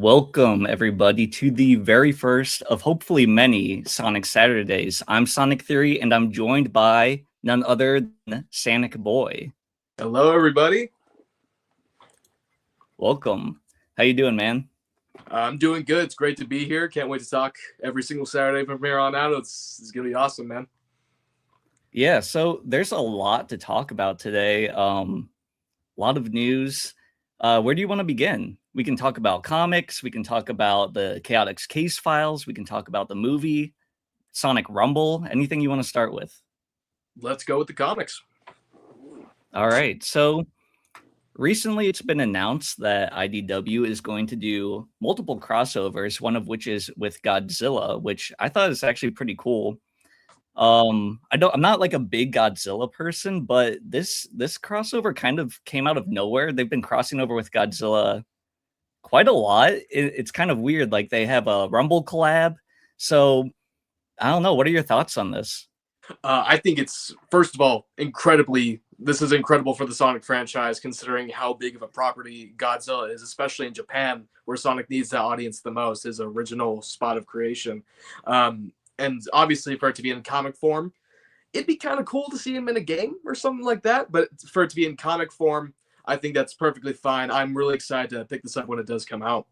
Welcome, everybody, to the very first of hopefully many Sonic Saturdays. I'm Sonic Theory, and I'm joined by none other than SanicBoi. Hello, everybody. Welcome. How you doing, man? I'm doing good. It's great to be here. Can't wait to talk every single Saturday from here on out. It's going to be awesome, man. Yeah, so there's a lot to talk about today. A lot of news. Where do you want to begin? We can talk about comics. We can talk about the Chaotix Case Files. We can talk about the movie, Sonic Rumble. Anything you want to start with? Let's go with the comics. All right. So recently it's been announced that IDW is going to do multiple crossovers, one of which is with Godzilla, which I thought is actually pretty cool. I'm not like a big Godzilla person, but this crossover kind of came out of nowhere. They've been crossing over with Godzilla quite a lot. It's kind of weird. Like they have a Rumble collab. So I don't know. What are your thoughts on this? I think it's, first of all, this is incredible for the Sonic franchise, considering how big of a property Godzilla is, especially in Japan, where Sonic needs that audience the most, his original spot of creation. And obviously, for it to be in comic form, it'd be kind of cool to see him in a game or something like that. But for it to be in comic form, I think that's perfectly fine. I'm really excited to pick this up when it does come out.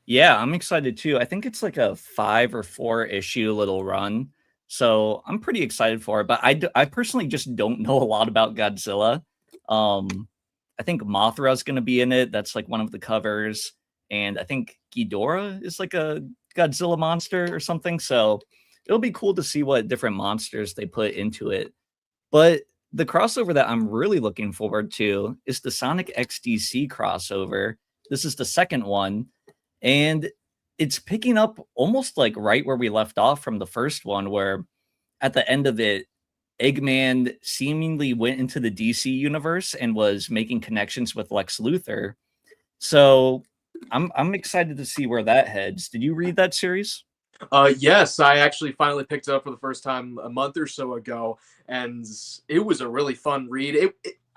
Yeah, I'm excited too. I think it's like a 5 or 4 issue little run. So I'm pretty excited for it. But I personally just don't know a lot about Godzilla. I think Mothra's going to be in it. That's like one of the covers. And I think Ghidorah is like a Godzilla monster or something. So it'll be cool to see what different monsters they put into it. But the crossover that I'm really looking forward to is the Sonic XDC crossover. This is the second one. And it's picking up almost like right where we left off from the first one, where at the end of it, Eggman seemingly went into the DC universe and was making connections with Lex Luthor. So I'm excited to see where that heads. Did you read that series? Yes, I actually finally picked it up for the first time a month or so ago, and it was a really fun read.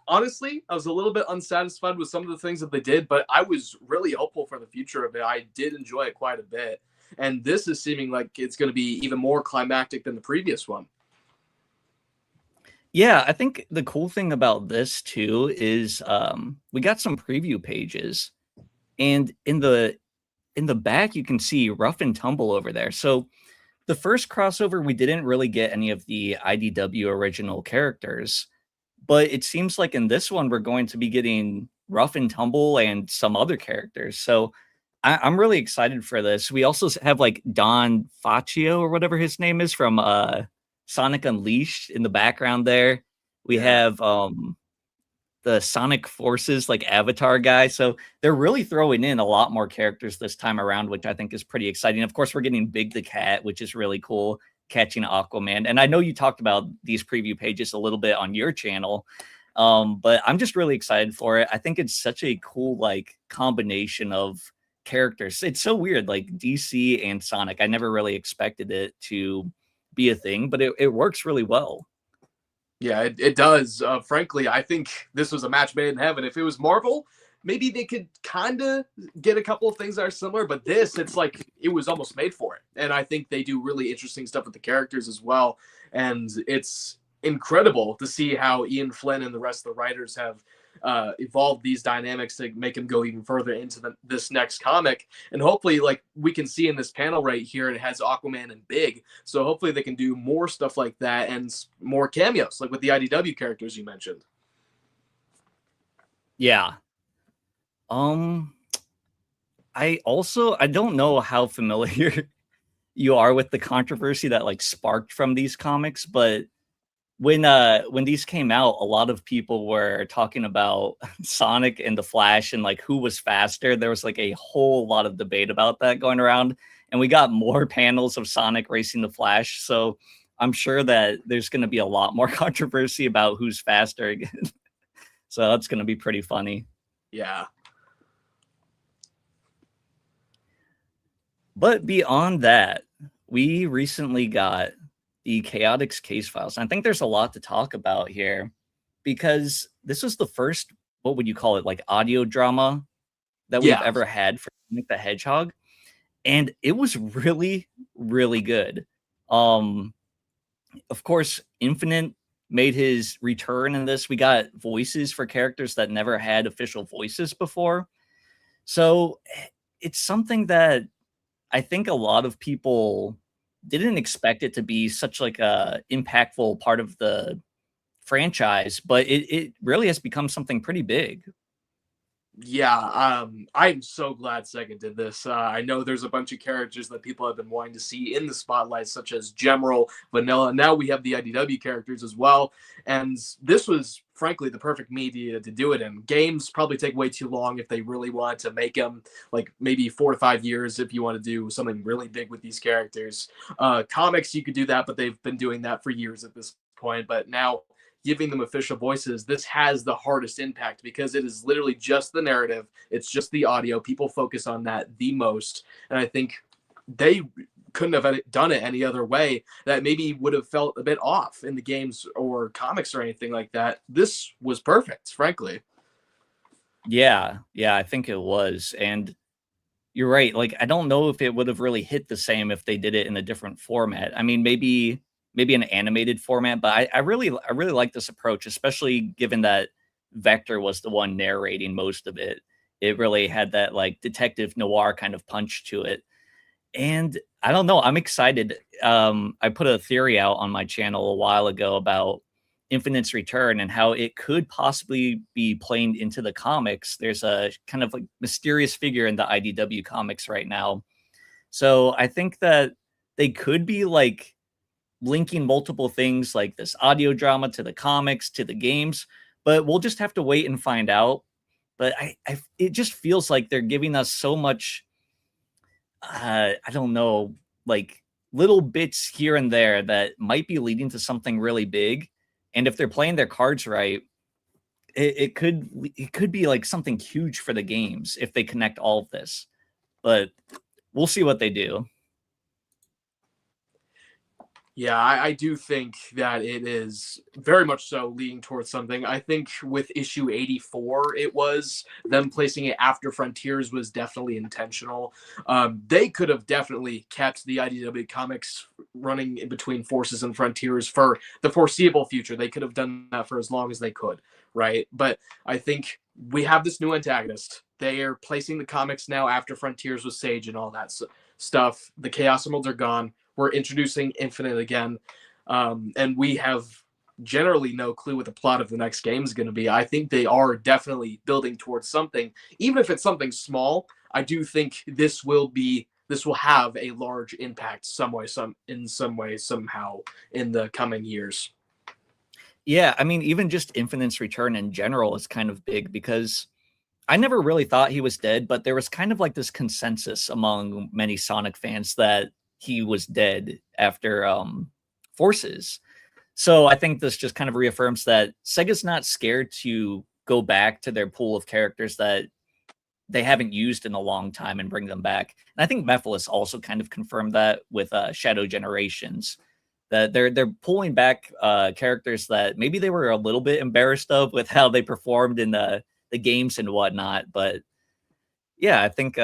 Honestly, I was a little bit unsatisfied with some of the things that they did, but I was really hopeful for the future of it. I did enjoy it quite a bit, and this is seeming like it's going to be even more climactic than the previous one. Yeah, I think the cool thing about this too is we got some preview pages, and in the back you can see Rough and Tumble over there. So the first crossover we didn't really get any of the IDW original characters, but it seems like in this one we're going to be getting Rough and Tumble and some other characters. So I'm really excited for this. We also have like Don Faccio or whatever his name is from Sonic Unleashed in the background there. We have the Sonic Forces like Avatar guy. So they're really throwing in a lot more characters this time around, which I think is pretty exciting. Of course, we're getting Big the Cat, which is really cool, catching Aquaman. And I know you talked about these preview pages a little bit on your channel, but I'm just really excited for it. I think it's such a cool like combination of characters. It's so weird, like DC and Sonic. I never really expected it to be a thing, but it works really well. Yeah, it does. Frankly, I think this was a match made in heaven. If it was Marvel, maybe they could kind of get a couple of things that are similar, but this, it's like it was almost made for it. And I think they do really interesting stuff with the characters as well. And it's incredible to see how Ian Flynn and the rest of the writers have evolved these dynamics to make them go even further into this next comic. And hopefully, like we can see in this panel right here, it has Aquaman and Big. So hopefully they can do more stuff like that and more cameos, like with the IDW characters you mentioned. Yeah. I don't know how familiar you are with the controversy that like sparked from these comics, but when these came out, a lot of people were talking about Sonic and the Flash and like who was faster. There was like a whole lot of debate about that going around, and we got more panels of Sonic racing the Flash. So I'm sure that there's going to be a lot more controversy about who's faster again. So that's going to be pretty funny. Yeah. But beyond that, we recently got the Chaotix Case Files. And I think there's a lot to talk about here because this was the first, what would you call it, like audio drama that we've ever had for Sonic the Hedgehog, and it was really, really good. Um, of course, Infinite made his return in this. We got voices for characters that never had official voices before. So it's something that I think a lot of people didn't expect it to be such like a impactful part of the franchise, but it really has become something pretty big. Yeah, I'm so glad Sega did this. I know there's a bunch of characters that people have been wanting to see in the spotlight, such as Gemerald, Vanilla. Now we have the IDW characters as well, and this was frankly the perfect media to do it in. Games probably take way too long if they really want to make them, like maybe 4 to 5 years if you want to do something really big with these characters. Comics, you could do that, but they've been doing that for years at this point. But now giving them official voices, this has the hardest impact because it is literally just the narrative. It's just the audio. People focus on that the most. And I think they couldn't have done it any other way that maybe would have felt a bit off in the games or comics or anything like that. This was perfect, frankly. Yeah, yeah, I think it was. And you're right. Like, I don't know if it would have really hit the same if they did it in a different format. I mean, maybe an animated format, but I really like this approach, especially given that Vector was the one narrating most of it. It really had that like detective noir kind of punch to it. And I don't know, I'm excited. I put a theory out on my channel a while ago about Infinite's return and how it could possibly be playing into the comics. There's a kind of like mysterious figure in the IDW comics right now. So I think that they could be like linking multiple things like this audio drama to the comics to the games, but we'll just have to wait and find out. But it just feels like they're giving us so much I don't know, like little bits here and there that might be leading to something really big. And if they're playing their cards right, it could be like something huge for the games if they connect all of this. But we'll see what they do. Yeah, I do think that it is very much so leading towards something. I think with issue 84, it was them placing it after Frontiers was definitely intentional. They could have definitely kept the IDW comics running in between Forces and Frontiers for the foreseeable future. They could have done that for as long as they could, right? But I think we have this new antagonist. They are placing the comics now after Frontiers with Sage and all that stuff. The Chaos Emeralds are gone. We're introducing Infinite again, and we have generally no clue what the plot of the next game is going to be. I think they are definitely building towards something, even if it's something small. I do think this will have a large impact in some way, somehow in the coming years. Yeah, I mean, even just Infinite's return in general is kind of big because I never really thought he was dead, but there was kind of like this consensus among many Sonic fans that he was dead after Forces. So I think this just kind of reaffirms that Sega's not scared to go back to their pool of characters that they haven't used in a long time and bring them back. And I think Mephiles also kind of confirmed that with Shadow Generations, that they're pulling back characters that maybe they were a little bit embarrassed of with how they performed in the games and whatnot. But yeah, I think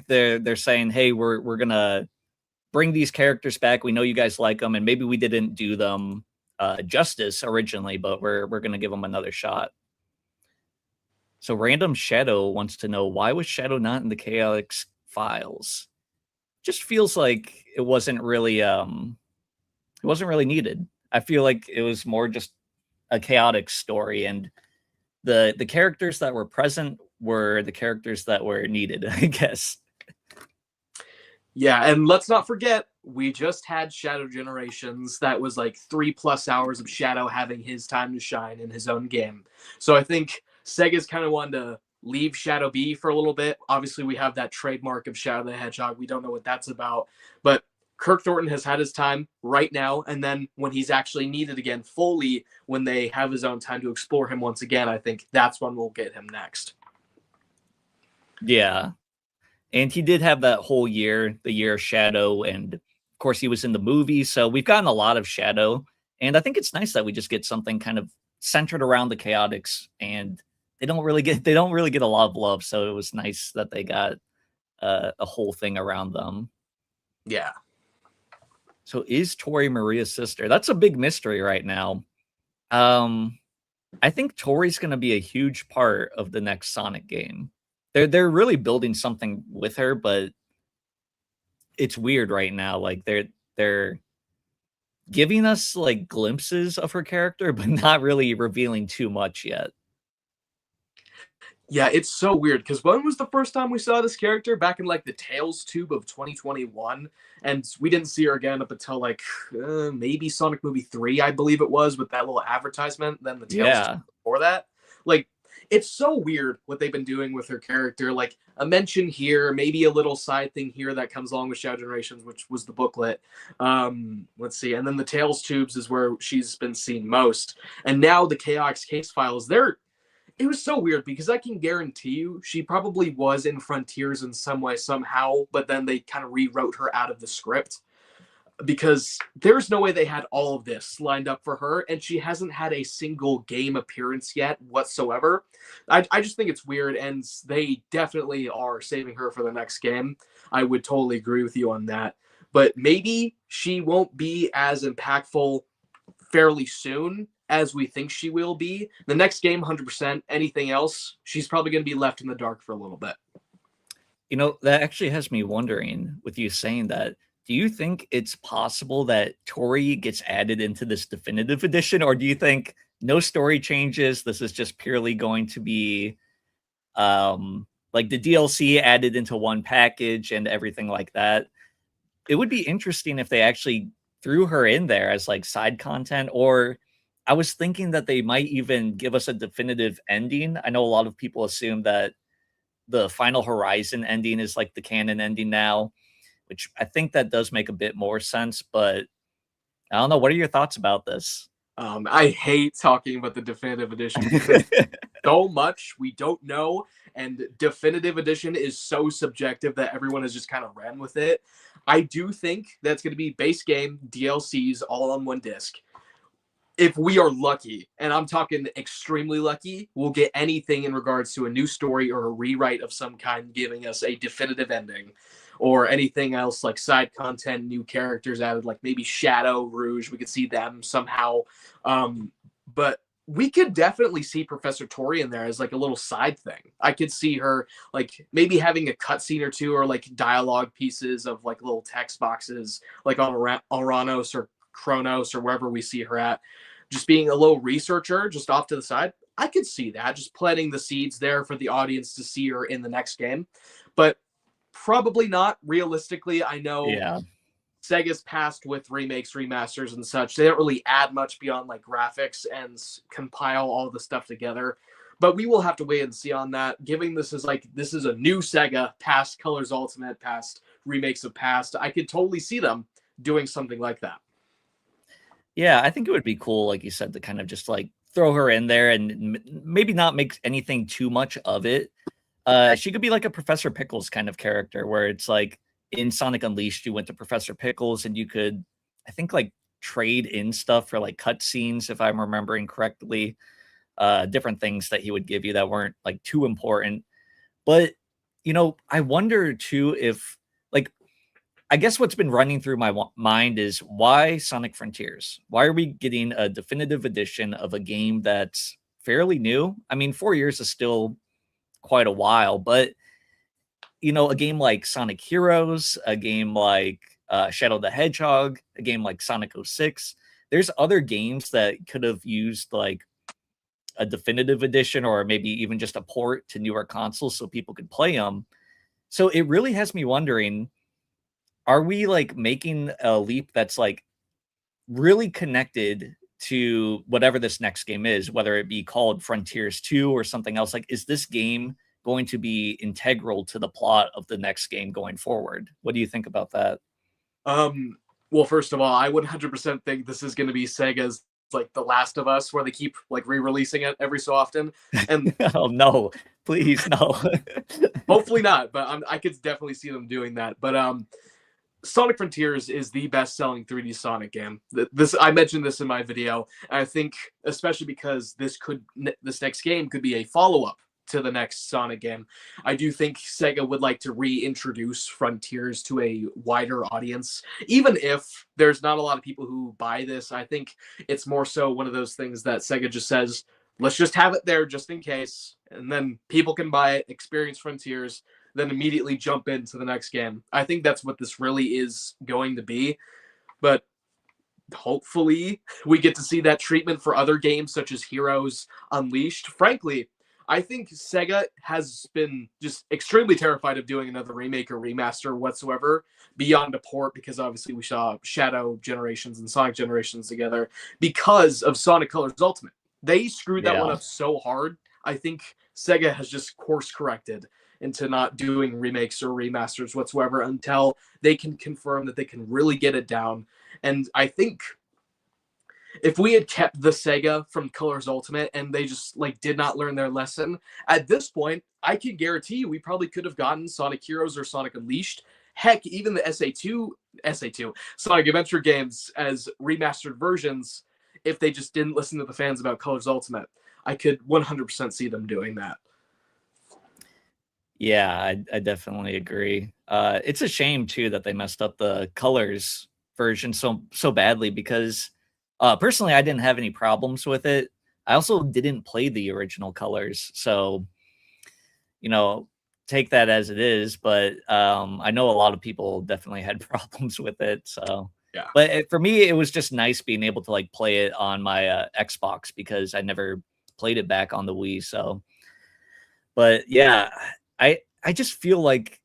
they're saying, hey, we're gonna bring these characters back. We know you guys like them, and maybe we didn't do them justice originally, but we're gonna give them another shot. So Random Shadow wants to know, why was Shadow not in the Chaotix Files? Just feels like it wasn't really needed. I feel like it was more just a chaotic story, and the characters that were present were the characters that were needed, I guess. Yeah, and let's not forget, we just had Shadow Generations. That was like 3+ hours of Shadow having his time to shine in his own game. So I think Sega's kind of wanted to leave Shadow be for a little bit. Obviously, we have that trademark of Shadow the Hedgehog. We don't know what that's about. But Kirk Thornton has had his time right now. And then when he's actually needed again fully, when they have his own time to explore him once again, I think that's when we'll get him next. Yeah. And he did have that whole year, the year of Shadow, and of course he was in the movie, so we've gotten a lot of Shadow, and I think it's nice that we just get something kind of centered around the Chaotix and they don't really get a lot of love. So it was nice that they got a whole thing around them. Yeah. So is Tori Maria's sister? That's a big mystery right now. I think Tori's going to be a huge part of the next Sonic game. They're really building something with her, but it's weird right now. Like they're giving us like glimpses of her character, but not really revealing too much yet. Yeah, it's so weird because when was the first time we saw this character? Back in like the Tales tube of 2021, and we didn't see her again up until like maybe Sonic Movie 3, I believe it was, with that little advertisement. Then the Tales tube before that, like it's so weird what they've been doing with her character. Like a mention here, maybe a little side thing here that comes along with Shadow Generations, which was the booklet. Let's see, and then the Tales tubes is where she's been seen most, and now the Chaotix Case Files. It was so weird because I can guarantee you she probably was in Frontiers in some way, somehow, but then they kind of rewrote her out of the script because there's no way they had all of this lined up for her, and she hasn't had a single game appearance yet whatsoever. I just think it's weird, and they definitely are saving her for the next game. I would totally agree with you on that. But maybe she won't be as impactful fairly soon as we think she will be. The next game, 100%. Anything else, she's probably going to be left in the dark for a little bit. You know, that actually has me wondering, with you saying that, do you think it's possible that Tori gets added into this definitive edition, or do you think no story changes, this is just purely going to be like the DLC added into one package and everything like that? It would be interesting if they actually threw her in there as like side content, or I was thinking that they might even give us a definitive ending. I know a lot of people assume that the Final Horizon ending is like the canon ending now, which I think that does make a bit more sense, but I don't know. What are your thoughts about this? I hate talking about the definitive edition because so much we don't know, and definitive edition is so subjective that everyone has just kind of ran with it. I do think that's going to be base game, DLCs, all on one disc. If we are lucky, and I'm talking extremely lucky, we'll get anything in regards to a new story or a rewrite of some kind, giving us a definitive ending, or anything else like side content, new characters added, like maybe Shadow, Rouge. We could see them somehow. But we could definitely see Professor Tori in there as like a little side thing. I could see her like maybe having a cutscene or two, or like dialogue pieces of like little text boxes, like on Oranos or Kronos or wherever we see her at, just being a little researcher just off to the side. I could see that, just planting the seeds there for the audience to see her in the next game. But probably not realistically. I know Sega's past with remakes, remasters, and such. They don't really add much beyond like graphics and compile all the stuff together. But we will have to wait and see on that. Giving this is a new Sega, past Colors Ultimate, past remakes of past. I could totally see them doing something like that. Yeah, I think it would be cool, like you said, to kind of just like throw her in there and maybe not make anything too much of it. She could be like a Professor Pickles kind of character, where it's like in Sonic Unleashed, you went to Professor Pickles and you could, I think, like trade in stuff for like cutscenes, if I'm remembering correctly. Different things that he would give you that weren't like too important. But, you know, I wonder too if, like, I guess what's been running through my mind is, why Sonic Frontiers? Why are we getting a definitive edition of a game that's fairly new? I mean, 4 years is still quite a while, but you know, a game like Sonic Heroes, a game like Shadow the Hedgehog, a game like Sonic 06, there's other games that could have used like a definitive edition, or maybe even just a port to newer consoles so people could play them. So it really has me wondering, are we like making a leap that's like really connected to whatever this next game is, whether it be called Frontiers 2 or something else? Like, is this game going to be integral to the plot of the next game going forward? What do you think about that? Well, first of all, I would 100% think this is going to be Sega's like The Last of Us, where they keep like re-releasing it every so often. And oh no, please no. hopefully not, but I could definitely see them doing that. But Sonic Frontiers is the best-selling 3D Sonic game. This I mentioned this in my video. And I think, especially because this next game could be a follow-up to the next Sonic game. I do think Sega would like to reintroduce Frontiers to a wider audience, even if there's not a lot of people who buy this. I think it's more so one of those things that Sega just says, let's just have it there just in case, and then people can buy it, experience Frontiers, then immediately jump into the next game. I think that's what this really is going to be. But hopefully we get to see that treatment for other games such as Heroes Unleashed. Frankly, I think Sega has been just extremely terrified of doing another remake or remaster whatsoever beyond a port, because obviously we saw Shadow Generations and Sonic Generations together because of Sonic Colors Ultimate. They screwed that one up so hard. I think Sega has just course corrected into not doing remakes or remasters whatsoever until they can confirm that they can really get it down. And I think if we had kept the Sega from Colors Ultimate and they just did not learn their lesson, at this point, I can guarantee you we probably could have gotten Sonic Heroes or Sonic Unleashed. Heck, even the SA2 Sonic Adventure games as remastered versions, if they just didn't listen to the fans about Colors Ultimate. I could 100% see them doing that. Yeah, I definitely agree. It's a shame too that they messed up the Colors version so badly, because personally I didn't have any problems with it. I also didn't play the original Colors, so take that as it is. But I know a lot of people definitely had problems with it. So yeah. But for me, it was just nice being able to play it on my Xbox, because I never played it back on the Wii. So, but yeah. I just feel like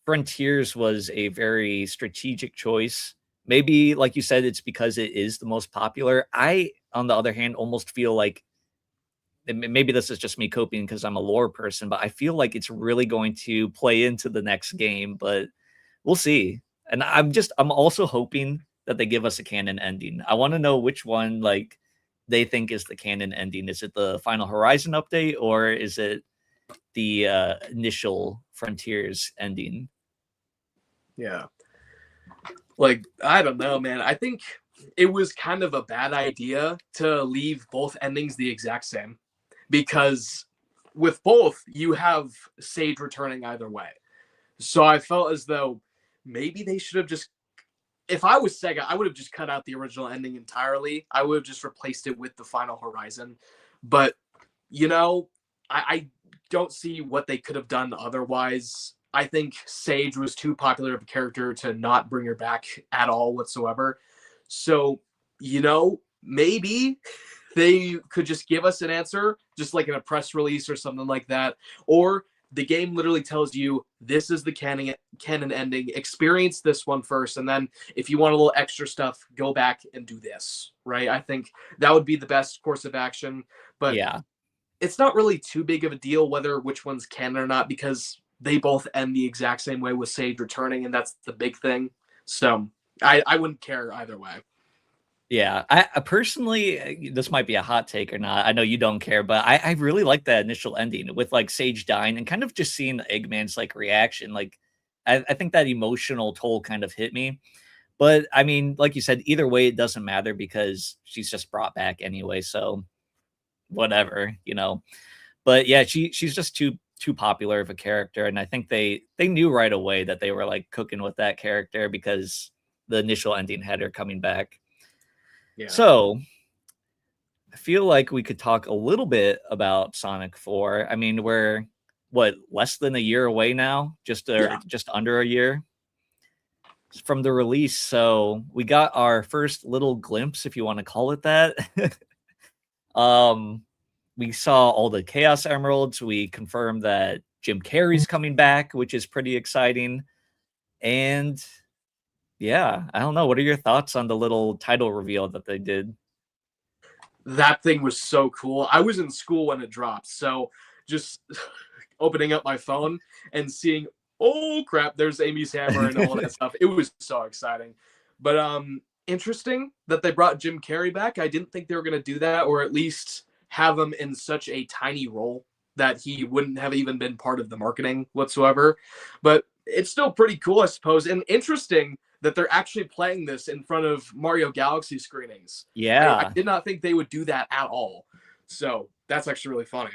Frontiers was a very strategic choice. Maybe, like you said, it's because it is the most popular. I, on the other hand, almost feel like, maybe this is just me coping because I'm a lore person, but I feel like it's really going to play into the next game, but we'll see. And I'm also hoping that they give us a canon ending. I want to know which one they think is the canon ending. Is it the Final Horizon update, or is it the initial Frontiers ending? Yeah. I don't know, man. I think it was kind of a bad idea to leave both endings the exact same, because with both, you have Sage returning either way. So I felt as though maybe they should have just, if I was Sega, I would have just cut out the original ending entirely. I would have just replaced it with the Final Horizon. But, I don't see what they could have done otherwise. I think Sage was too popular of a character to not bring her back at all whatsoever. So, maybe they could just give us an answer, just like in a press release or something like that. Or the game literally tells you, this is the canon ending. Experience this one first, and then if you want a little extra stuff, go back and do this, right? I think that would be the best course of action. But yeah, it's not really too big of a deal which one's canon or not, because they both end the exact same way with Sage returning, and that's the big thing. So I wouldn't care either way. Yeah, I personally, this might be a hot take or not. I know you don't care, but I really like that initial ending with Sage dying and kind of just seeing Eggman's reaction. I think that emotional toll kind of hit me. But I mean, like you said, either way, it doesn't matter because she's just brought back anyway. So whatever. But yeah, she's just too popular of a character, and I think they knew right away that they were cooking with that character because the initial ending had her coming back. Yeah. So I feel like we could talk a little bit about Sonic 4. I mean, we're less than a year away now, just under a year from the release. So we got our first little glimpse, if you want to call it that. We saw all the Chaos Emeralds. We confirmed that Jim Carrey's coming back, which is pretty exciting. And yeah, I don't know. What are your thoughts on the little title reveal that they did? That thing was so cool. I was in school when it dropped, so just opening up my phone and seeing, oh crap, there's Amy's hammer and all that stuff. It was so exciting. But interesting that they brought Jim Carrey back. I didn't think they were going to do that, or at least have him in such a tiny role that he wouldn't have even been part of the marketing whatsoever. But it's still pretty cool, I suppose, and interesting that they're actually playing this in front of Mario Galaxy screenings. I Yeah. did not think they would do that at all. So that's actually really funny.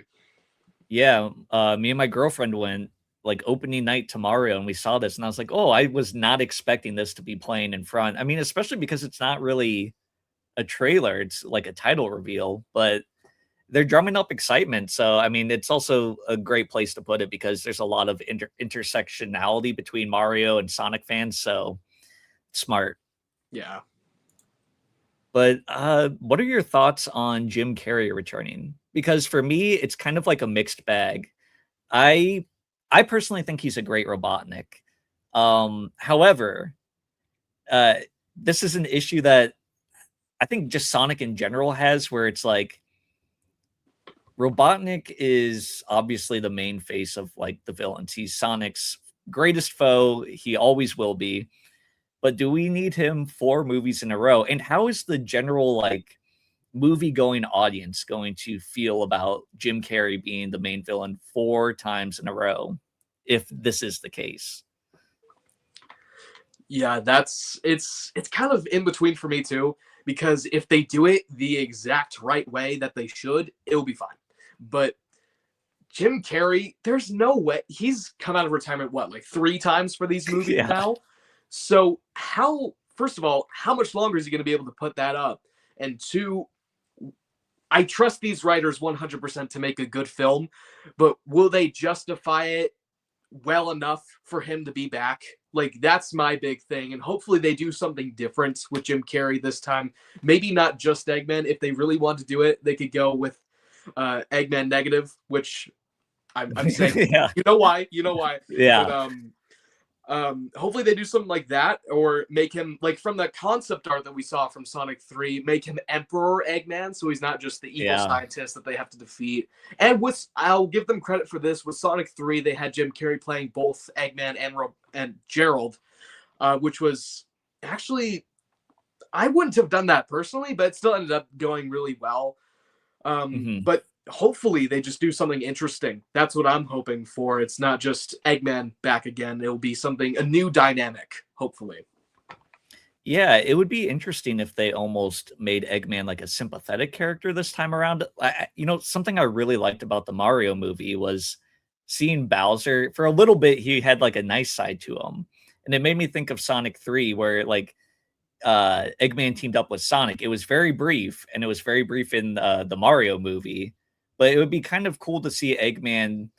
Yeah, me and my girlfriend went like opening night to Mario, and we saw this, and I was like, "Oh, I was not expecting this to be playing in front." I mean, especially because it's not really a trailer; it's like a title reveal, but they're drumming up excitement. So, I mean, it's also a great place to put it because there's a lot of intersectionality between Mario and Sonic fans. So, smart. Yeah. But what are your thoughts on Jim Carrey returning? Because for me, it's kind of like a mixed bag. I I personally think he's a great Robotnik. However, uh, this is an issue that I think just Sonic in general has, where it's like Robotnik is obviously the main face of like the villains. He's Sonic's greatest foe. He always will be. But do we need him 4 movies in a row? And how is the general like movie going audience going to feel about Jim Carrey being the main villain 4 times in a row if this is the case? Yeah, it's kind of in between for me too, because if they do it the exact right way that they should, it'll be fine. But Jim Carrey, there's no way he's come out of retirement what, like 3 times for these movies Yeah. now. So how, first of all, how much longer is he going to be able to put that up? And two, I trust these writers 100% to make a good film, but will they justify it well enough for him to be back? Like, that's my big thing. And hopefully they do something different with Jim Carrey this time. Maybe not just Eggman. If they really want to do it, they could go with Eggman Negative, which I'm saying, Yeah. you know why, you know why. Yeah. But hopefully they do something like that, or make him, like from the concept art that we saw from Sonic 3, make him Emperor Eggman, so he's not just the evil Yeah. scientist that they have to defeat. And with, I'll give them credit for this, with Sonic 3 they had Jim Carrey playing both Eggman and Gerald, which was actually, I wouldn't have done that personally, but it still ended up going really well. Mhm. But hopefully they just do something interesting. That's what I'm hoping for. It's not just Eggman back again. It'll be something, a new dynamic, hopefully. Yeah, it would be interesting if they almost made Eggman like a sympathetic character this time around. Something I really liked about the Mario movie was seeing Bowser for a little bit. He had like a nice side to him, and it made me think of Sonic 3, where like Eggman teamed up with Sonic. It was very brief, and it was very brief in the Mario movie, but it would be kind of cool to see Eggman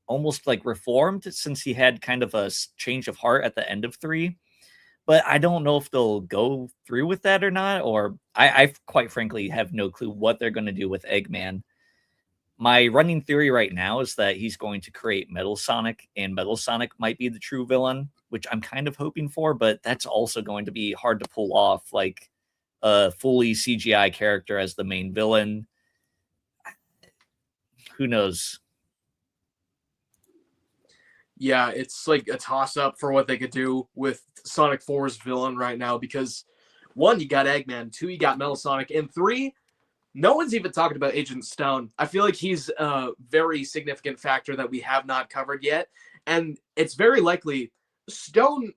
almost like reformed, since he had kind of a change of heart at the end of 3. But I don't know if they'll go through with that or not, or I quite frankly have no clue what they're going to do with Eggman. My running theory right now is that he's going to create Metal Sonic, and Metal Sonic might be the true villain, which I'm kind of hoping for, but that's also going to be hard to pull off, like a fully CGI character as the main villain. Who knows? Yeah, it's like a toss-up for what they could do with Sonic 4's villain right now, because 1, you got Eggman, 2, you got Metal Sonic, and 3, no one's even talking about Agent Stone. I feel like he's a very significant factor that we have not covered yet, and it's very likely Stone,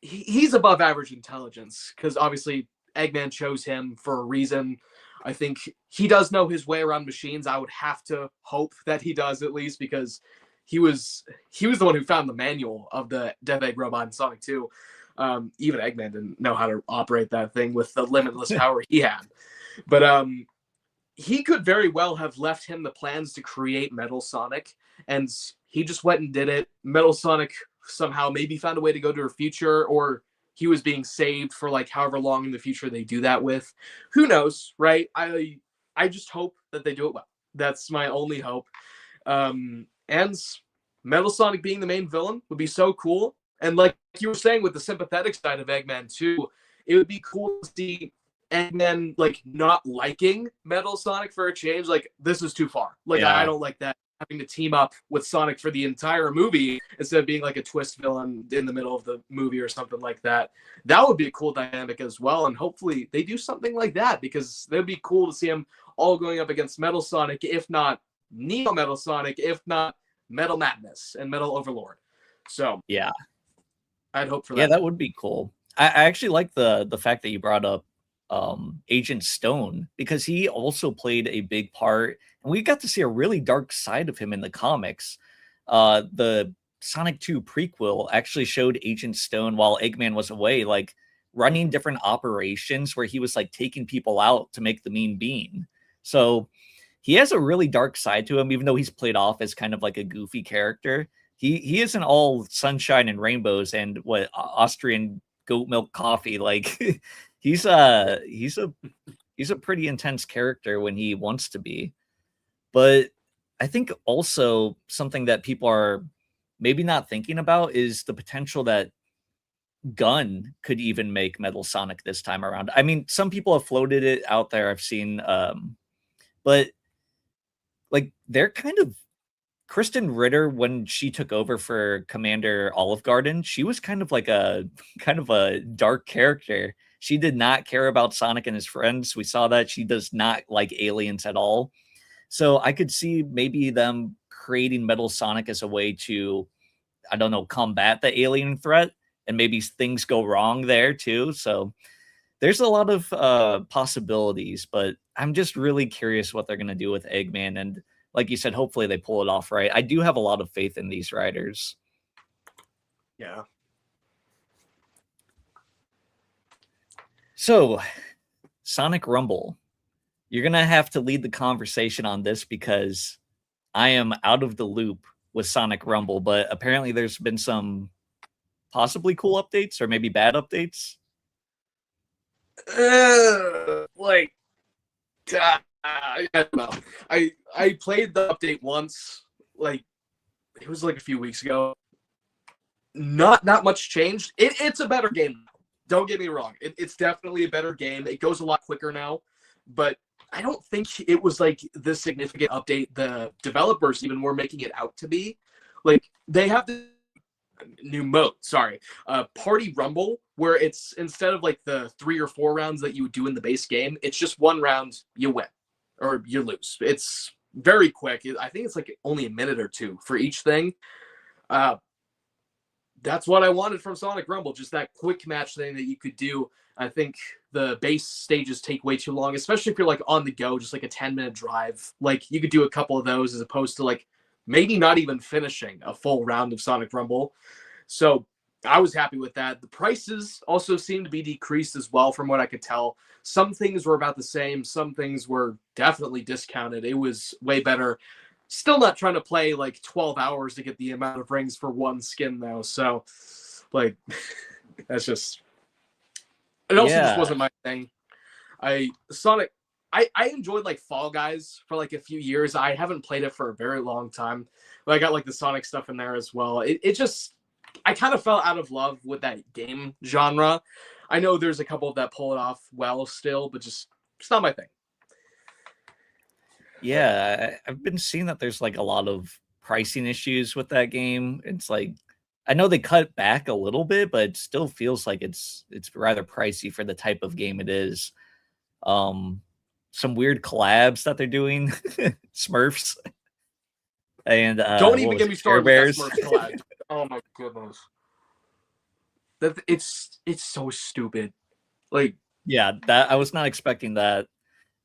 he's above average intelligence, because obviously Eggman chose him for a reason. I think he does know his way around machines. I would have to hope that he does, at least, because he was the one who found the manual of the Death Egg robot in Sonic 2. Even Eggman didn't know how to operate that thing with the limitless power he had. But he could very well have left him the plans to create Metal Sonic, and he just went and did it. Metal Sonic somehow maybe found a way to go to her future, or he was being saved for like however long in the future they do that with. Who knows, right? I just hope that they do it well. That's my only hope. And Metal Sonic being the main villain would be so cool. And like you were saying with the sympathetic side of Eggman too, it would be cool to see Eggman like not liking Metal Sonic for a change. Like, this is too far. Like, Yeah. I don't like that. Having to team up with Sonic for the entire movie instead of being like a twist villain in the middle of the movie or something like that. That would be a cool dynamic as well. And hopefully they do something like that, because that'd be cool to see them all going up against Metal Sonic, if not Neo Metal Sonic, if not Metal Madness and Metal Overlord. So Yeah. I'd hope for Yeah, that. that would be cool. I actually like the fact that you brought up Agent Stone, because he also played a big part, and we got to see a really dark side of him in the comics. The Sonic 2 prequel actually showed Agent Stone while Eggman was away, like running different operations where he was like taking people out to make the Mean Bean. So he has a really dark side to him, even though he's played off as kind of like a goofy character. He isn't all sunshine and rainbows and what Austrian goat milk coffee. Like he's a pretty intense character when he wants to be. But I think also something that people are maybe not thinking about is the potential that Gunn could even make Metal Sonic this time around. I mean, some people have floated it out there. I've seen, but like they're kind of Kristen Ritter, when she took over for Commander Olive Garden, she was kind of like a dark character. She did not care about Sonic and his friends. We saw that she does not like aliens at all. So I could see maybe them creating Metal Sonic as a way to, I don't know, combat the alien threat, and maybe things go wrong there too. So there's a lot of possibilities, but I'm just really curious what they're going to do with Eggman. And like you said, hopefully they pull it off right. I do have a lot of faith in these writers. Yeah. So, Sonic Rumble, you're going to have to lead the conversation on this because I am out of the loop with Sonic Rumble, but apparently there's been some possibly cool updates or maybe bad updates. Like, I don't know. I played the update once, like it was like a few weeks ago. Not much changed. It's a better game now. Don't get me wrong. It's definitely a better game. It goes a lot quicker now, but I don't think it was like the significant update the developers even were making it out to be. Like they have the new mode, Party Rumble, where it's instead of like the 3 or 4 rounds that you would do in the base game, it's just 1 round, you win or you lose. It's very quick. I think it's like only a minute or 2 for each thing. That's what I wanted from Sonic Rumble, just that quick match thing that you could do. I think the base stages take way too long, especially if you're like on the go, just like a 10-minute drive. Like you could do a couple of those as opposed to like maybe not even finishing a full round of Sonic Rumble. So I was happy with that. The prices also seemed to be decreased as well, from what I could tell. Some things were about the same. Some things were definitely discounted. It was way better. Still not trying to play like 12 hours to get the amount of rings for 1 skin though. So like that's just, it also just wasn't my thing. I enjoyed like Fall Guys for like a few years. I haven't played it for a very long time. But I got like the Sonic stuff in there as well. It just, I kind of fell out of love with that game genre. I know there's a couple that pull it off well still, but just it's not my thing. Yeah, I've been seeing that there's like a lot of pricing issues with that game. It's like I know they cut back a little bit, but it still feels like it's rather pricey for the type of game it is. Some weird collabs that they're doing, Smurfs, and don't even get me started with that Smurfs collab. Oh my goodness, that it's so stupid. Like, yeah, that I was not expecting that.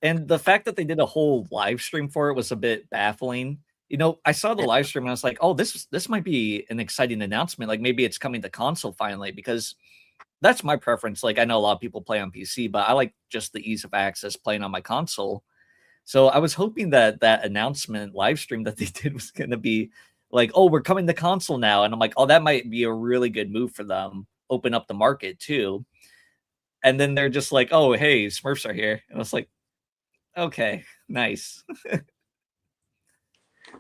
And the fact that they did a whole live stream for it was a bit baffling. You know, I saw the live stream and I was like, oh, this might be an exciting announcement. Like maybe it's coming to console finally, because that's my preference. Like I know a lot of people play on PC, but I like just the ease of access playing on my console. So I was hoping that that announcement live stream that they did was going to be like, oh, we're coming to console now. And I'm like, oh, that might be a really good move for them. Open up the market too. And then they're just like, oh, hey, Smurfs are here. And I was like, okay, nice.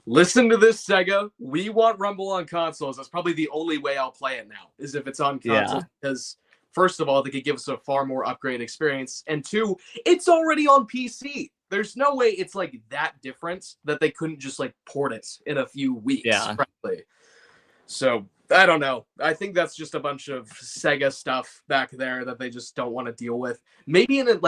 Listen to this, Sega. We want Rumble on consoles. That's probably the only way I'll play it now, is if it's on consoles. Yeah. Because first of all, they could give us a far more upgraded experience. And 2, it's already on PC. There's no way it's like that different that they couldn't just like port it in a few weeks. Yeah. Frankly. So I don't know. I think that's just a bunch of Sega stuff back there that they just don't want to deal with. Maybe in an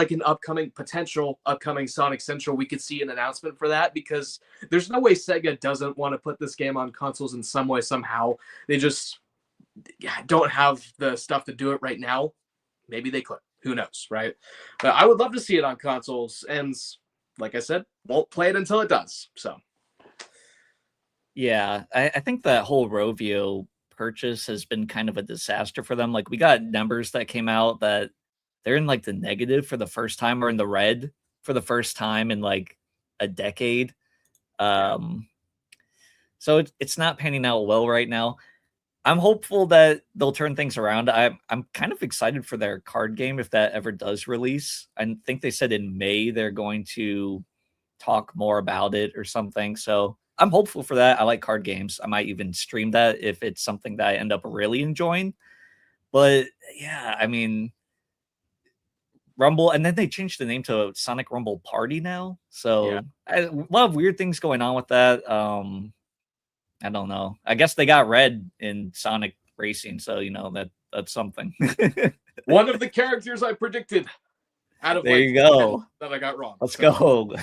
potential upcoming Sonic Central, we could see an announcement for that, because there's no way Sega doesn't want to put this game on consoles in some way, somehow. They just don't have the stuff to do it right now. Maybe they could. Who knows, right? But I would love to see it on consoles, and like I said, won't play it until it does. So Yeah, I think that whole Rovio purchase has been kind of a disaster for them. Like we got numbers that came out that they're in like the negative for the first time, or in the red for the first time in like a decade. Um, so it's not panning out well right now. I'm hopeful that they'll turn things around. I'm kind of excited for their card game if that ever does release. I think they said in May they're going to talk more about it or something. So I'm hopeful for that. I like card games. I might even stream that if it's something that I end up really enjoying. But yeah, I mean, Rumble, and then they changed the name to Sonic Rumble Party now. yeah. So a lot of weird things going on with that. I don't know. I guess they got red in Sonic Racing, so that's something. One of the characters I predicted out of There like you go. that I got wrong. Let's go.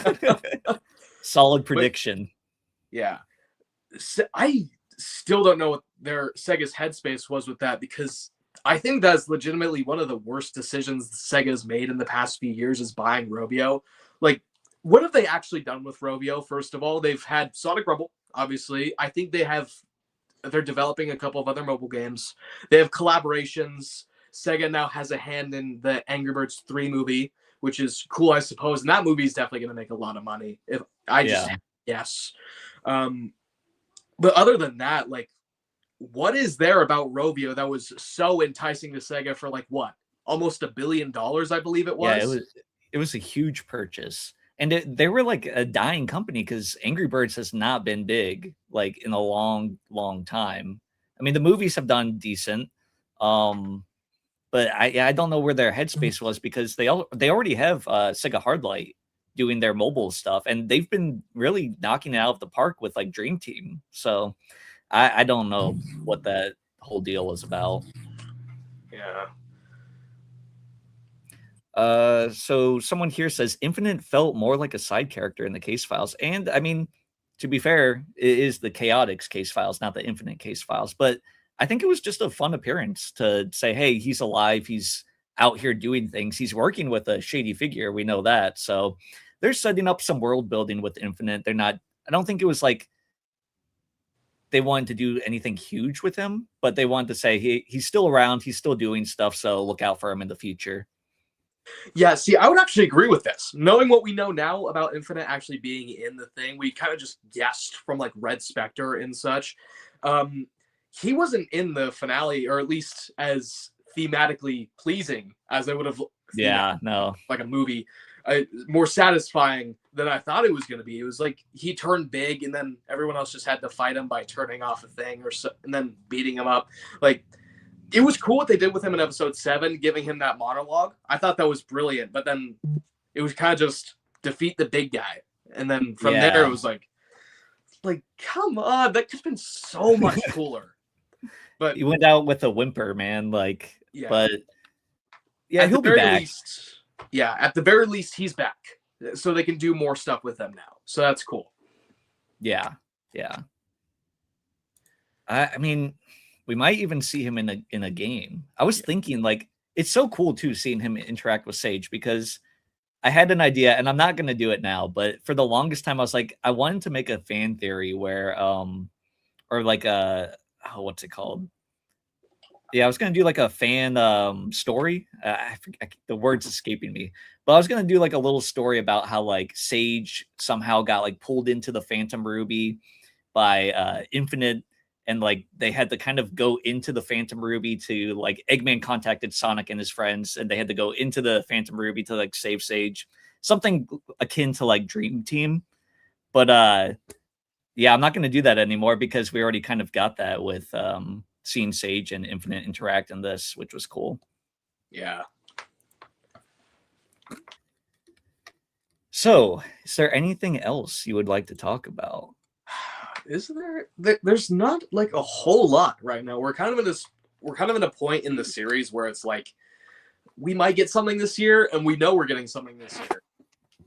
Solid prediction. Yeah. So I still don't know what their Sega's headspace was with that, because I think that's legitimately one of the worst decisions Sega's made in the past few years, is buying Rovio. Like, what have they actually done with Rovio? First of all, they've had Sonic Rumble, obviously. I think they're developing a couple of other mobile games. They have collaborations. Sega now has a hand in the Angry Birds 3 movie, which is cool, I suppose. And that movie is definitely going to make a lot of money. If I just yes. But other than that, like, what is there about Rovio that was so enticing to Sega for like what? Almost $1 billion, I believe it was. Yeah, it was a huge purchase. And they were like a dying company because Angry Birds has not been big like in a long, long time. I mean, the movies have done decent. But I don't know where their headspace was, because they already have Sega Hardlight doing their mobile stuff, and they've been really knocking it out of the park with like Dream Team. So I don't know what that whole deal was about. Yeah. So someone here says Infinite felt more like a side character in the Case Files, and I mean, to be fair, it is the Chaotix Case Files, not the Infinite Case Files. But I think it was just a fun appearance to say, hey, he's alive, he's out here doing things, he's working with a shady figure. We know that, so they're setting up some world building with Infinite. They're not. I don't think it was like they wanted to do anything huge with him, but they wanted to say he's still around, he's still doing stuff, so look out for him in the future. Yeah, see, I would actually agree with this. Knowing what we know now about Infinite actually being in the thing, we kind of just guessed from like Red Spectre and such. He wasn't in the finale, or at least as thematically pleasing as I would have. Yeah, no, like a movie, more satisfying than I thought it was going to be. It was like he turned big, and then everyone else just had to fight him by turning off a thing or so, and then beating him up. Like, it was cool what they did with him in episode 7, giving him that monologue. I thought that was brilliant, but then it was kind of just defeat the big guy. And then from there, it was like, come on, that could have been so much cooler. But he went out with a whimper, man. Like, yeah. But yeah, he'll be back. At the very least, he's back, so they can do more stuff with him now. So that's cool. Yeah. I mean, we might even see him in a game. I was thinking, like, it's so cool too seeing him interact with Sage, because I had an idea, and I'm not going to do it now, but for the longest time I was like, I wanted to make a fan theory where or like a what's it called? Yeah, I was going to do like a fan story. The word's escaping me. But I was going to do like a little story about how like Sage somehow got like pulled into the Phantom Ruby by Infinite, and like they had to kind of go into the Phantom Ruby to like Eggman contacted Sonic and his friends, and they had to go into the Phantom Ruby to like save Sage. Something akin to like Dream Team. But yeah, I'm not going to do that anymore, because we already kind of got that with seeing Sage and Infinite interact in this, which was cool. Yeah. So, is there anything else you would like to talk about? Is there's not like a whole lot right now. We're kind of in a point in the series where it's like we might get something this year, and we know we're getting something this year,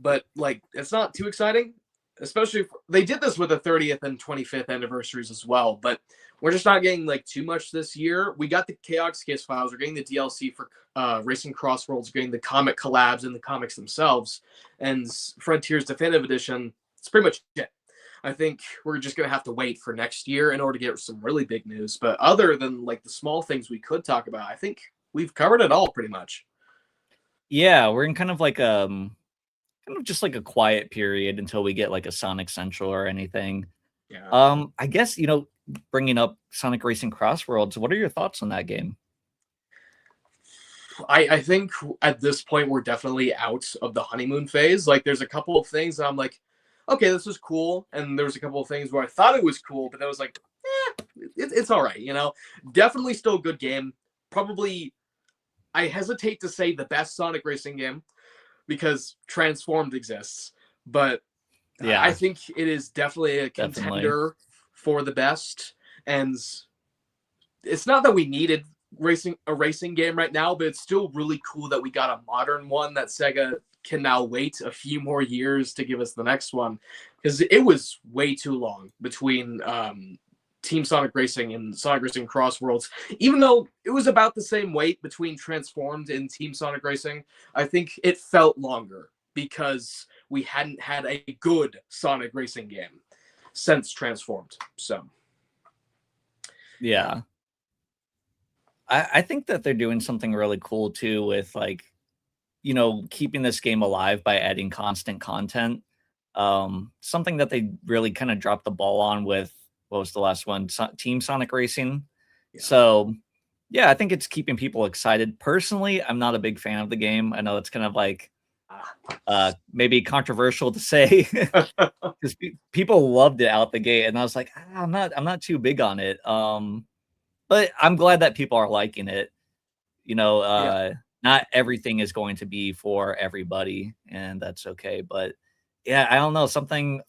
but like it's not too exciting. especially they did this with the 30th and 25th anniversaries as well, but we're just not getting like too much this year. We got the Chaotix Case Files, we're getting the DLC for Racing Crossworlds, getting the comic collabs and the comics themselves, and Frontiers Definitive Edition. It's pretty much it. I think we're just going to have to wait for next year in order to get some really big news. But other than like the small things we could talk about, I think we've covered it all pretty much. Yeah, we're in kind of just like a quiet period until we get like a Sonic Central or anything. Yeah. I guess, bringing up Sonic Racing Crossworlds, what are your thoughts on that game? I think at this point we're definitely out of the honeymoon phase. Like there's a couple of things that I'm like, okay, this was cool. And there's a couple of things where I thought it was cool, but I was like, it's all right, Definitely still a good game. Probably, I hesitate to say the best Sonic racing game because Transformed exists. But yeah, I think it is definitely a contender for the best. And it's not that we needed a racing game right now, but it's still really cool that we got a modern one that Sega can now wait a few more years to give us the next one, because it was way too long between Team Sonic Racing and Sonic Racing Crossworlds. Even though it was about the same wait between Transformed and Team Sonic Racing, I think it felt longer because we hadn't had a good Sonic Racing game since Transformed. So yeah, I think that they're doing something really cool too with like, keeping this game alive by adding constant content. Something that they really kind of dropped the ball on with, what was the last one? Team Sonic Racing. Yeah. So yeah, I think it's keeping people excited. Personally, I'm not a big fan of the game. I know it's kind of like maybe controversial to say because people loved it out the gate, and I was like, I'm not too big on it. But I'm glad that people are liking it. Not everything is going to be for everybody, and that's okay. But yeah, I don't know, something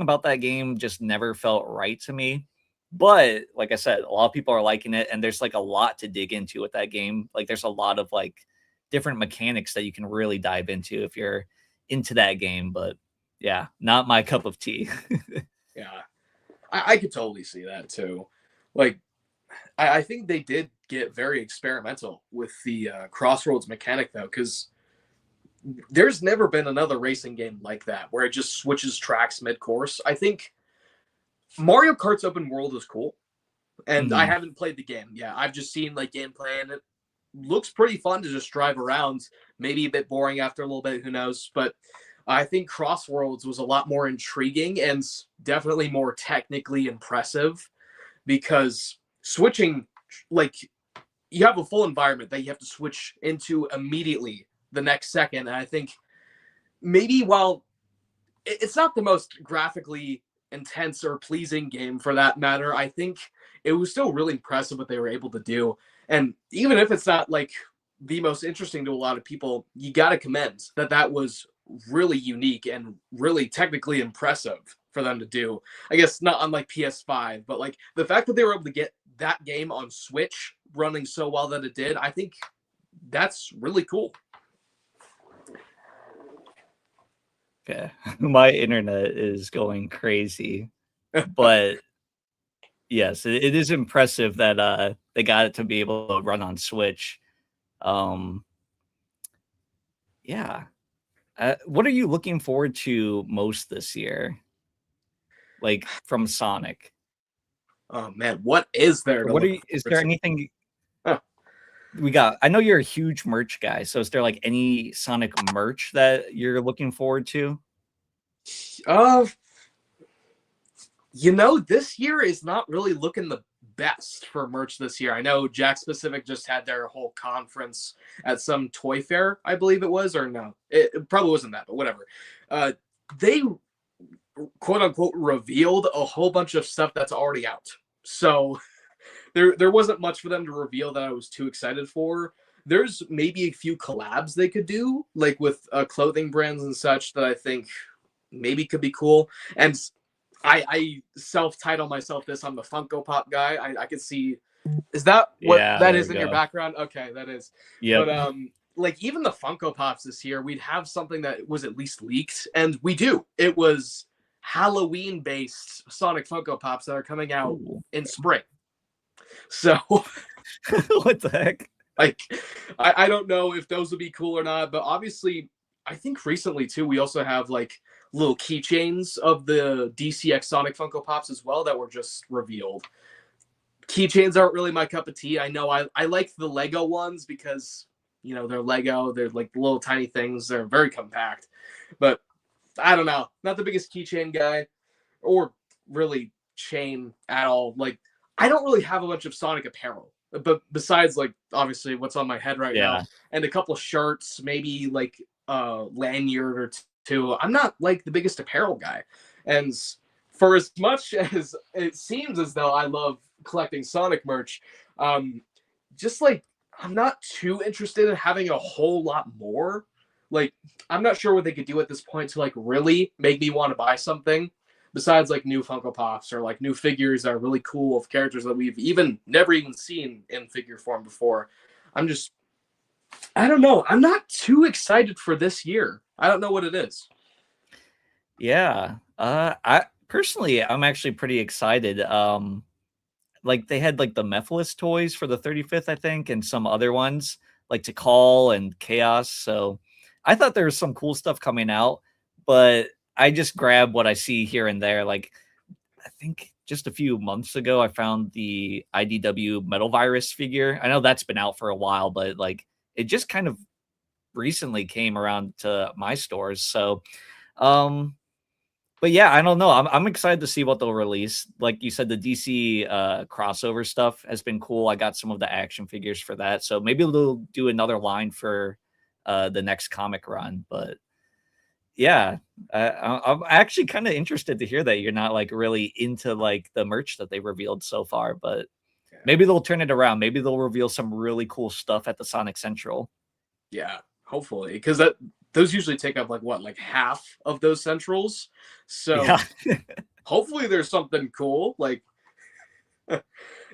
about that game just never felt right to me. But like I said, a lot of people are liking it, and there's like a lot to dig into with that game. Like there's a lot of like different mechanics that you can really dive into if you're into that game. But yeah, not my cup of tea. Yeah, I could totally see that too. Like I think they did get very experimental with the Crossroads mechanic though, because there's never been another racing game like that where it just switches tracks mid-course. I think Mario Kart's open world is cool, and I haven't played the game. Yeah, I've just seen like gameplay, and it looks pretty fun to just drive around. Maybe a bit boring after a little bit, who knows? But I think Crossworlds was a lot more intriguing and definitely more technically impressive, because switching, like, you have a full environment that you have to switch into immediately the next second. And I think maybe while it's not the most graphically intense or pleasing game for that matter, I think it was still really impressive what they were able to do. And even if it's not like the most interesting to a lot of people, you got to commend that was really unique and really technically impressive for them to do. I guess not unlike PS5, but like the fact that they were able to get that game on Switch running so well that it did, I think that's really cool. Okay, my internet is going crazy, but yes, it is impressive that they got it to be able to run on Switch. Yeah. What are you looking forward to most this year? Like from Sonic? Oh man, what is there? Is there anything we got? I know you're a huge merch guy, so is there like any Sonic merch that you're looking forward to? This year is not really looking the best for merch this year. I know Jack Specific just had their whole conference at some toy fair, I believe it was, or no, it probably wasn't that, but whatever. They quote unquote revealed a whole bunch of stuff that's already out. So there wasn't much for them to reveal that I was too excited for. There's maybe a few collabs they could do, like with clothing brands and such, that I think maybe could be cool. And I self-title myself this. I'm the Funko Pop guy. I could see. Is that what that is in your background? Okay, that is. Yeah. But like even the Funko Pops this year, we'd have something that was at least leaked, and we do. It was Halloween-based Sonic Funko Pops that are coming out Ooh. in spring. So, What the heck? like, I don't know if those would be cool or not, but obviously, I think recently too, we also have like little keychains of the DCX Sonic Funko Pops as well that were just revealed. Keychains aren't really my cup of tea. I know I like the Lego ones because, you know, they're Lego. They're like little tiny things. They're very compact. But I don't know. Not the biggest keychain guy or really chain at all. Like, I don't really have a bunch of Sonic apparel. But besides, like, obviously what's on my head right now and a couple of shirts, maybe like a lanyard or two. I'm not like the biggest apparel guy. And for as much as it seems as though I love collecting Sonic merch, just like I'm not too interested in having a whole lot more. Like, I'm not sure what they could do at this point to like really make me want to buy something besides like new Funko Pops or like new figures that are really cool of characters that we've never even seen in figure form before. I don't know. I'm not too excited for this year. I don't know what it is. Yeah. I personally, I'm actually pretty excited. Like they had like the Mephiles toys for the 35th, I think, and some other ones like Tikal and Chaos. So I thought there was some cool stuff coming out, but I just grab what I see here and there. Like I think just a few months ago, I found the IDW Metal Virus figure. I know that's been out for a while, but like it just kind of recently came around to my stores. So, but yeah, I don't know. I'm excited to see what they'll release. Like you said, the DC crossover stuff has been cool. I got some of the action figures for that, so maybe they'll do another line for the next comic run. But yeah, I'm actually kind of interested to hear that you're not like really into like the merch that they revealed so far. But maybe they'll turn it around. Maybe they'll reveal some really cool stuff at the Sonic Central. Yeah, hopefully, because those usually take up like what, like half of those centrals. So Yeah. hopefully there's something cool. Like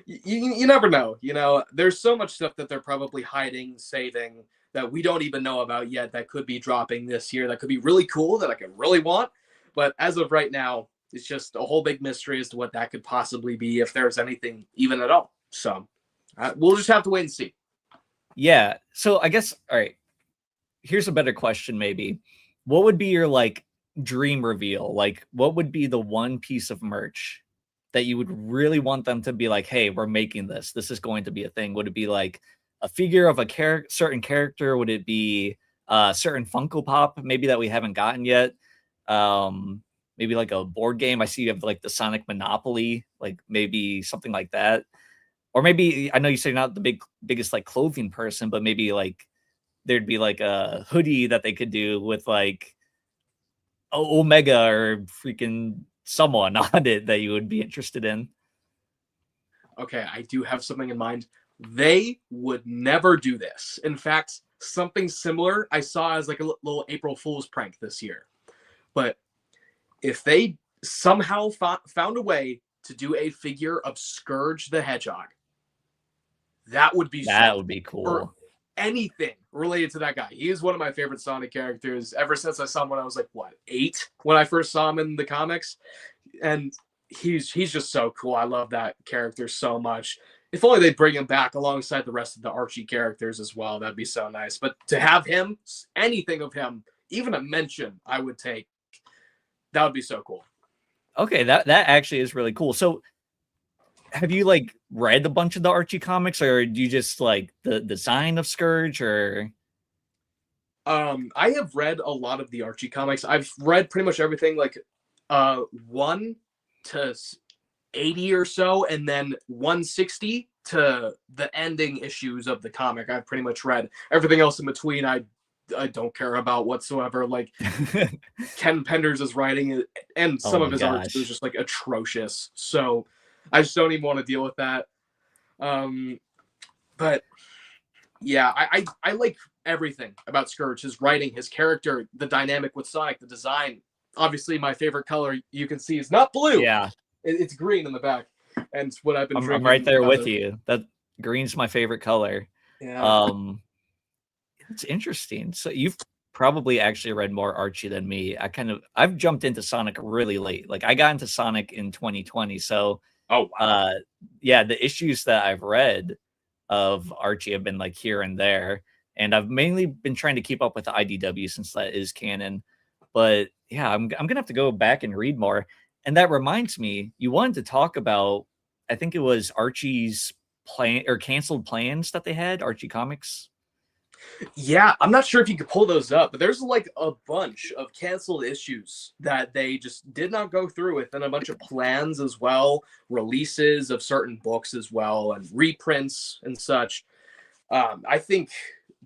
you never know. You know, there's so much stuff that they're probably hiding, saving that we don't even know about yet that could be dropping this year. That could be really cool. That I could really want. But as of right now, it's just a whole big mystery as to what that could possibly be, if there's anything even at all. So we'll just have to wait and see. Yeah. So I guess, all right, here's a better question maybe. What would be your like dream reveal? Like what would be the one piece of merch that you would really want them to be like, hey, we're making this. This is going to be a thing. Would it be like a figure of a certain character? Would it be a certain Funko Pop maybe that we haven't gotten yet? Maybe like a board game. I see you have like the Sonic Monopoly, like maybe something like that. Or maybe I know you say you're not the biggest like clothing person, but maybe like there'd be like a hoodie that they could do with like Omega or freaking someone on it that you would be interested in. Okay, I do have something in mind. They would never do this. In fact, something similar I saw as like a little April Fool's prank this year. But if they somehow found a way to do a figure of Scourge the Hedgehog, that would be cool. Or anything related to that guy. He is one of my favorite Sonic characters ever since I saw him when I was like, what, 8? When I first saw him in the comics. And he's just so cool. I love that character so much. If only they'd bring him back alongside the rest of the Archie characters as well, that'd be so nice. But to have him, anything of him, even a mention, I would take. That would be so cool. Okay, that actually is really cool. So have you like read a bunch of the Archie comics, or do you just like the design of Scourge, or? I have read a lot of the Archie comics. I've read pretty much everything, like 1 to 80 or so, and then 160 to the ending issues of the comic. I've pretty much read everything else in between. I don't care about whatsoever. Like Ken Penders' writing and some of his art is just like atrocious. So I just don't even want to deal with that. But yeah, I like everything about Scourge, his writing, his character, the dynamic with Sonic, the design. Obviously, my favorite color you can see is not blue. Yeah, it's green in the back, and it's what I've been drinking. I'm right there with you. That green's my favorite color. Yeah. It's interesting. So you've probably actually read more Archie than me. I've jumped into Sonic really late. Like I got into Sonic in 2020. So Oh wow. yeah, the issues that I've read of Archie have been like here and there. And I've mainly been trying to keep up with the IDW since that is canon. But yeah, I'm gonna have to go back and read more. And that reminds me, you wanted to talk about, I think it was Archie's plan or canceled plans that they had, Archie Comics. Yeah, I'm not sure if you could pull those up, but there's like a bunch of canceled issues that they just did not go through with, and a bunch of plans as well, releases of certain books as well, and reprints and such. I think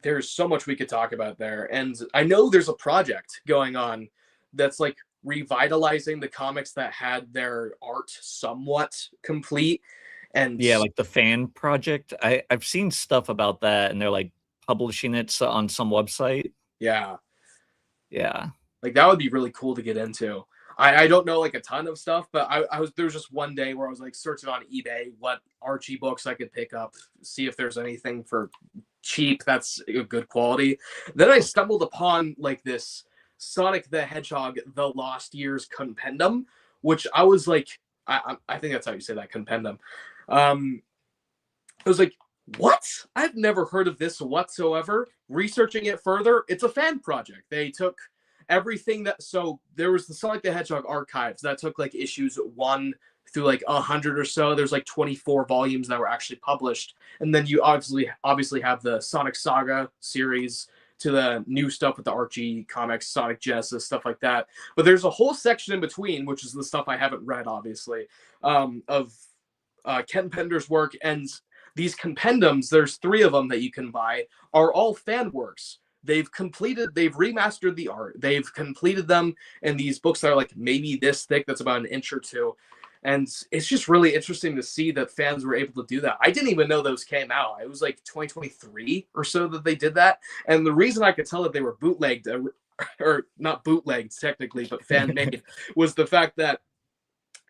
there's so much we could talk about there. And I know there's a project going on that's like revitalizing the comics that had their art somewhat complete. And Yeah, like the fan project. I've seen stuff about that, and they're like publishing it on some website. yeah, Yeah. like that would be really cool to get into. I don't know like a ton of stuff, but there was just one day where I was like searching on eBay what Archie books I could pick up, see if there's anything for cheap that's good quality. Then I stumbled upon like this Sonic the Hedgehog The Lost Years Compendum, which I was like, I think that's how you say that, compendum. I was like, what? I've never heard of this whatsoever. Researching it further, it's a fan project. They took everything so there was the Sonic the Hedgehog archives that took like issues 1 through like 100 or so. There's like 24 volumes that were actually published, and then you obviously have the Sonic Saga series to the new stuff with the Archie comics, Sonic Genesis, stuff like that. But there's a whole section in between, which is the stuff I haven't read, obviously, of Ken Pender's work. And these compendums, there's 3 of them that you can buy, are all fan works. They've remastered the art, they've completed them, and these books that are like maybe this thick, that's about an inch or two. And it's just really interesting to see that fans were able to do that. I didn't even know those came out. It was like 2023 or so that they did that. And the reason I could tell that they were bootlegged, or not bootlegged technically, but fan made, was the fact that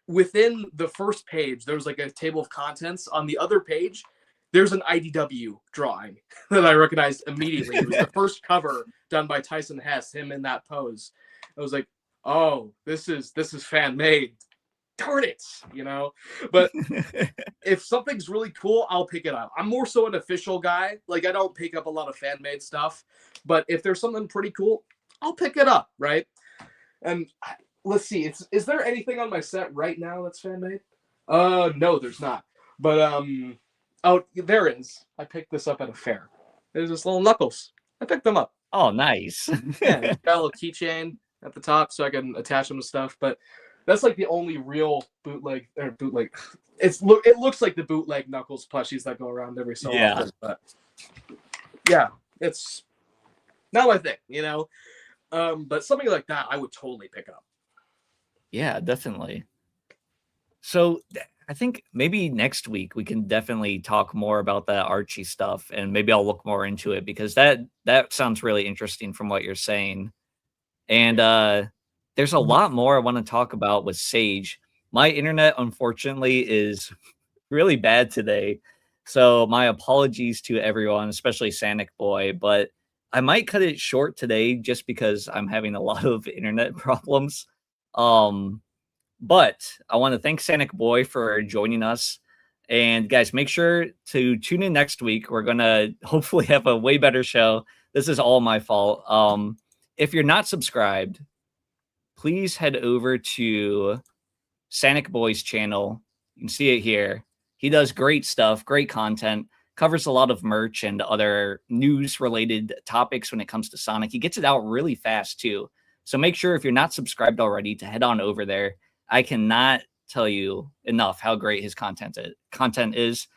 within the first page, there was like a table of contents. On the other page, there's an IDW drawing that I recognized immediately. It was the first cover done by Tyson Hess, him in that pose. I was like, oh, this is fan made. Darn it, But if something's really cool, I'll pick it up. I'm more so an official guy. Like, I don't pick up a lot of fan made stuff, but if there's something pretty cool, I'll pick it up, right? And let's see, is there anything on my set right now that's fan made? No, there's not. But oh, there is. I picked this up at a fair. There's this little Knuckles. I picked them up. Oh, nice. Yeah, got a little keychain at the top so I can attach them to stuff. But that's like the only real bootleg. It looks like the bootleg Knuckles plushies that go around every so often. But yeah, it's not my thing, But something like that, I would totally pick up. Yeah, definitely. So I think maybe next week we can definitely talk more about that Archie stuff, and maybe I'll look more into it because that sounds really interesting from what you're saying. And there's a lot more I want to talk about with Sage. My internet, unfortunately, is really bad today. So my apologies to everyone, especially SanicBoi, but I might cut it short today just because I'm having a lot of internet problems. But I want to thank SanicBoi for joining us. And guys, make sure to tune in next week. We're going to hopefully have a way better show. This is all my fault. If you're not subscribed, please head over to SanicBoi's channel. You can see it here. He does great stuff, great content, covers a lot of merch and other news-related topics when it comes to Sonic. He gets it out really fast, too. So make sure, if you're not subscribed already, to head on over there. I cannot tell you enough how great his content is.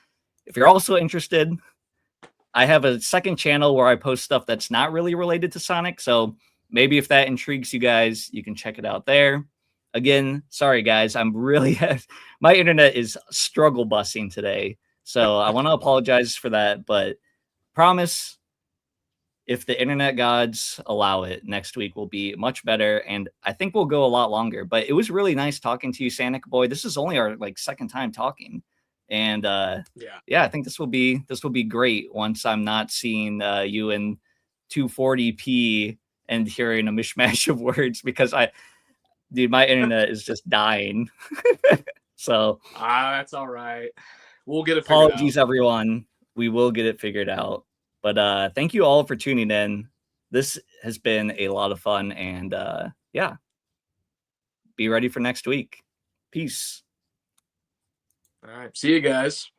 If you're also interested, I have a second channel where I post stuff that's not really related to Sonic. So maybe if that intrigues you guys, you can check it out there. Again, sorry guys, I'm really my internet is struggle busing today. So I want to apologize for that, but promise, if the internet gods allow it, next week will be much better, and I think we'll go a lot longer. But it was really nice talking to you, SanicBoi. This is only our second time talking, and yeah, I think this will be great once I'm not seeing you in 240p and hearing a mishmash of words because dude, my internet is just dying. So that's all right. We'll get it figured out. Apologies, everyone. We will get it figured out. But thank you all for tuning in. This has been a lot of fun, and yeah, be ready for next week. Peace. All right. See you guys.